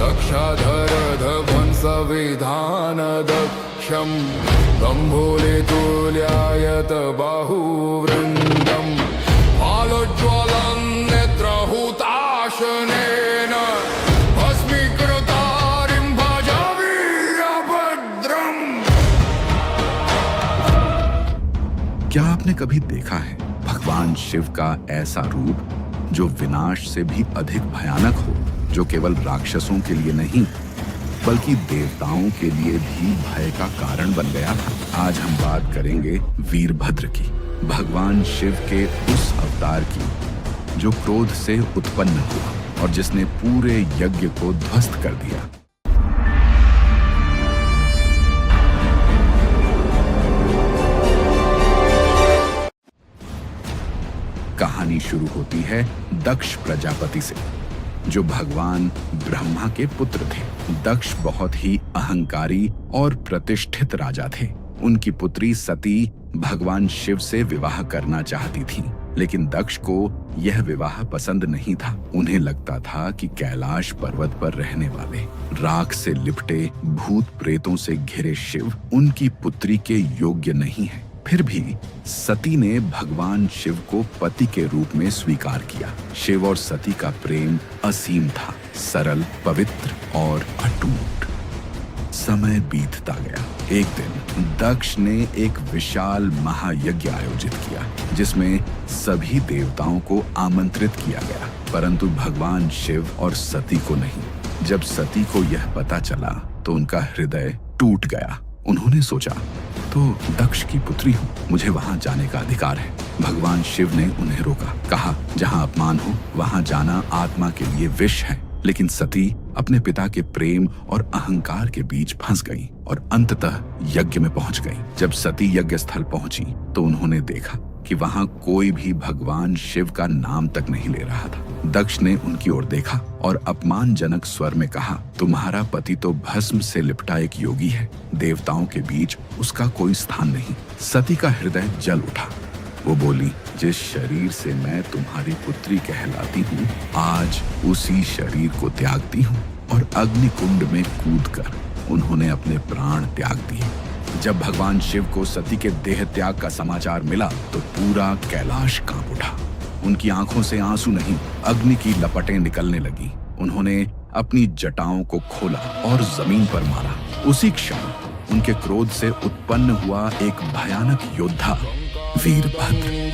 दक्षाधरध्वंसविधान दक्षं दम्भुलितुल्यायत बाहुवृन्दम् आलोज्ज्वलं नेत्रहुताशनेन भस्मीकृतारिं भजामि अभद्रम्। क्या आपने कभी देखा है भगवान शिव का ऐसा रूप जो विनाश से भी अधिक भयानक हो, जो केवल राक्षसों के लिए नहीं बल्कि देवताओं के लिए भी भय का कारण बन गया था? आज हम बात करेंगे वीरभद्र की, भगवान शिव के उस अवतार की जो क्रोध से उत्पन्न हुआ और जिसने पूरे यज्ञ को ध्वस्त कर दिया। कहानी शुरू होती है दक्ष प्रजापति से, जो भगवान ब्रह्मा के पुत्र थे। दक्ष बहुत ही अहंकारी और प्रतिष्ठित राजा थे। उनकी पुत्री सती भगवान शिव से विवाह करना चाहती थी, लेकिन दक्ष को यह विवाह पसंद नहीं था। उन्हें लगता था कि कैलाश पर्वत पर रहने वाले राख से लिपटे भूत प्रेतों से घिरे शिव उनकी पुत्री के योग्य नहीं है। फिर भी सती ने भगवान शिव को पति के रूप में स्वीकार किया। शिव और सती का प्रेम असीम था, सरल, पवित्र और अटूट। समय बीतता गया। एक दिन दक्ष ने एक विशाल महायज्ञ आयोजित किया, जिसमें सभी देवताओं को आमंत्रित किया गया, परंतु भगवान शिव और सती को नहीं। जब सती को यह पता चला तो उनका हृदय टूट गया। उन्होंने सोचा, तो दक्ष की पुत्री हूँ, मुझे वहाँ जाने का अधिकार है। भगवान शिव ने उन्हें रोका, कहा, जहाँ अपमान हो वहाँ जाना आत्मा के लिए विष है। लेकिन सती अपने पिता के प्रेम और अहंकार के बीच फंस गई और अंततः यज्ञ में पहुंच गई। जब सती यज्ञ स्थल पहुंची तो उन्होंने देखा कि वहां कोई भी भगवान शिव का नाम तक नहीं ले रहा था। दक्ष ने उनकी ओर देखा और अपमानजनक स्वर में कहा, तुम्हारा पति तो भस्म से लिपटा एक योगी है, देवताओं के बीच उसका कोई स्थान नहीं। सती का हृदय जल उठा। वो बोली, जिस शरीर से मैं तुम्हारी पुत्री कहलाती हूँ, आज उसी शरीर को त्यागती हूँ। और अग्निकुंड में कूदकर उन्होंने अपने प्राण त्याग दिए। जब भगवान शिव को सती के देह त्याग का समाचार मिला तो पूरा कैलाश कांप उठा। उनकी आंखों से आंसू नहीं, अग्नि की लपटें निकलने लगी। उन्होंने अपनी जटाओं को खोला और जमीन पर मारा। उसी क्षण उनके क्रोध से उत्पन्न हुआ एक भयानक योद्धा वीरभद्र।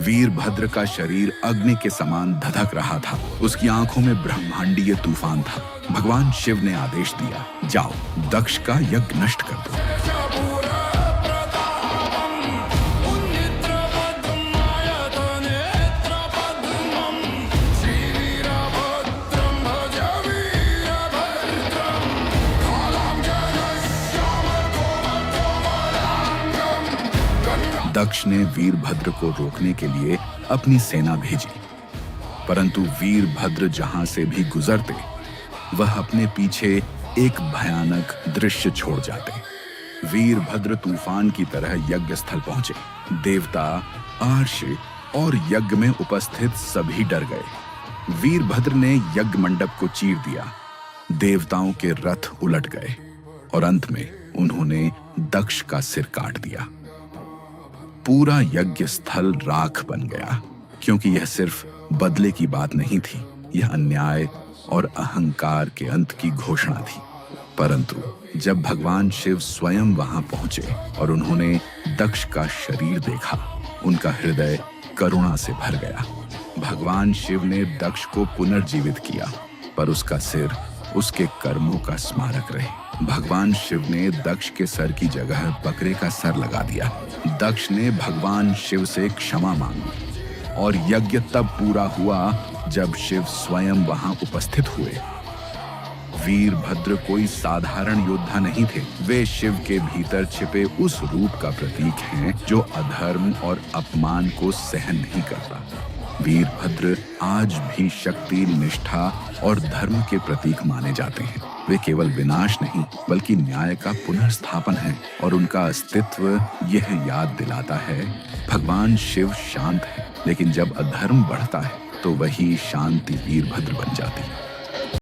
वीरभद्र का शरीर अग्नि के समान धधक रहा था। उसकी आंखों में ब्रह्मांडीय तूफान था। भगवान शिव ने आदेश दिया, जाओ दक्ष का यज्ञ नष्ट कर दो। दक्ष ने वीरभद्र को रोकने के लिए अपनी सेना भेजी, परंतु वीरभद्र जहां से भी गुजरते वह अपने पीछे एक भयानक दृश्य छोड़ जाते। वीरभद्र तूफान की तरह यज्ञ स्थल पहुंचे। देवता, महर्षि और यज्ञ में उपस्थित सभी डर गए। वीरभद्र ने यज्ञ मंडप को चीर दिया। देवताओं के रथ उलट गए और अंत में उन्होंने दक्ष का सिर काट दिया। पूरा यज्ञ स्थल राख बन गया, क्योंकि यह सिर्फ बदले की बात नहीं थी, यह अन्याय और अहंकार के अंत की घोषणा थी। परंतु जब भगवान शिव स्वयं वहां पहुंचे और उन्होंने दक्ष का शरीर देखा, उनका हृदय करुणा से भर गया। भगवान शिव ने दक्ष को पुनर्जीवित किया, पर उसका सिर उसके कर्मों का स्मारक रहे। भगवान शिव ने दक्ष के सर की जगह बकरे का सर लगा दिया। दक्ष ने भगवान शिव से क्षमा मांगी और यज्ञ तब पूरा हुआ जब शिव स्वयं वहां उपस्थित हुए। वीरभद्र कोई साधारण योद्धा नहीं थे, वे शिव के भीतर छिपे उस रूप का प्रतीक हैं जो अधर्म और अपमान को सहन नहीं करता। वीरभद्र आज भी शक्ति, निष्ठा और धर्म के प्रतीक माने जाते हैं। वे केवल विनाश नहीं बल्कि न्याय का पुनर्स्थापन है और उनका अस्तित्व यह याद दिलाता है भगवान शिव शांत है, लेकिन जब अधर्म बढ़ता है तो वही शांति वीरभद्र बन जाती है।